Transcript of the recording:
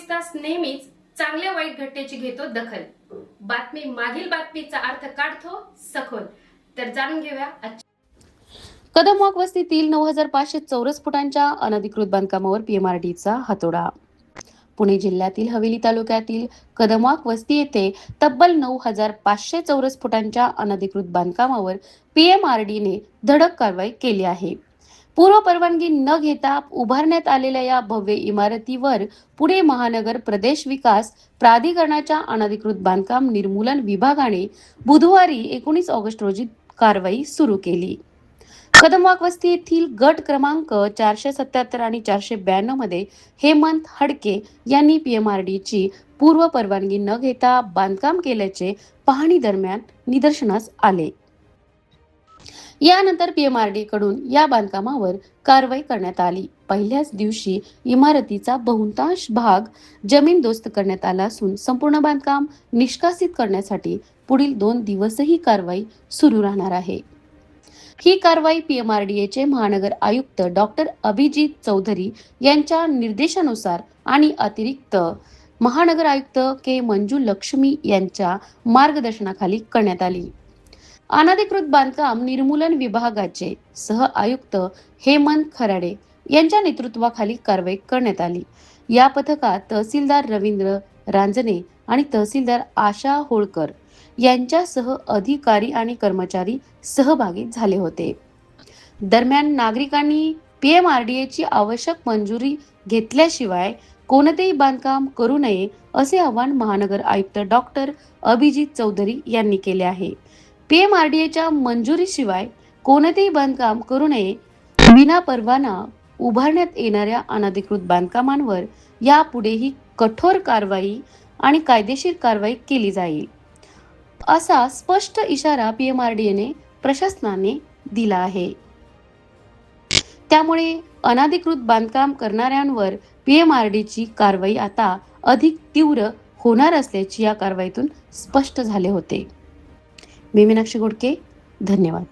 तास नेहमीच चांगल्या वाईट घटनेची घेतो दखल. बातमी मागील बातमीचा अर्थ काढतो सखोल. तर जाणून घेऊया कदमवाक वस्तीतील 9,500 चौरस फुटांच्या अनधिकृत बांधकामावर पीएमआरडीचा हातोडा. पुणे जिल्ह्यातील हवेली तालुक्यातील कदमवाक वस्ती येथे तब्बल 9,500 चौरस फुटांच्या अनधिकृत बांधकामावर पीएमआरडीने धडक कारवाई केली आहे. पूर्व परवानगी न घेता उभारण्यात आलेल्या या भव्य इमारतीवर पुणे महानगर प्रदेश विकास प्राधिकरणाच्या अनधिकृत बांधकाम निर्मूलन विभागाने बुधवारी 19 ऑगस्ट रोजी कारवाई सुरू केली. कदमवाक वस्ती येथील गट क्रमांक 477 आणि 492 मध्ये हेमंत हडके यांनी पीएमआरडीची पूर्व परवानगी न घेता बांधकाम केल्याचे पाहणी दरम्यान निदर्शनास आले. यानंतर पीएमआरडी कडून या बांधकामावर कारवाई करण्यात आली. पहिल्याच दिवशी इमारतीचा बहुतांश भाग जमीनदोस्त करण्यात आला असून संपूर्ण बांधकाम निष्कासित करण्यासाठी पुढील 2 दिवसही कारवाई सुरू राहणार आहे. ही कारवाई पीएमआरडीएचे महानगर आयुक्त डॉक्टर अभिजित चौधरी यांच्या निर्देशानुसार आणि अतिरिक्त महानगर आयुक्त के मंजू लक्ष्मी यांच्या मार्गदर्शनाखाली करण्यात आली. अनधिकृत बांधकाम निर्मूलन विभागाचे सह आयुक्त हेमंत खराडे यांच्या नेतृत्वाखाली कारवाई करण्यात आली. या पथकात तहसीलदार रवींद्र रांजणे आणि तहसीलदार आशा होळकर यांच्यासह अधिकारी आणि कर्मचारी सहभागी झाले होते. दरम्यान नागरिकांनी पीएमआरडीएची आवश्यक मंजुरी घेतल्याशिवाय कोणतेही बांधकाम करू नये असे आवाहन महानगर आयुक्त डॉक्टर अभिजित चौधरी यांनी केले आहे. पीएमआरडीएच्या मंजुरीशिवाय कोणतेही बांधकाम करू नये. विना परवाना उभारण्यात येणाऱ्या अनधिकृत बांधकामांवर यापुढेही कठोर कारवाई आणि कायदेशीर कारवाई केली जाईल, असा स्पष्ट इशारा पीएमआरडीएने प्रशासनाने दिला आहे. त्यामुळे अनधिकृत बांधकाम करणाऱ्यांवर पीएमआरडीची कारवाई आता अधिक तीव्र होणार असल्याचे या कारवाईतून स्पष्ट झाले होते. मी मीनाक्षी घोडके, धन्यवाद.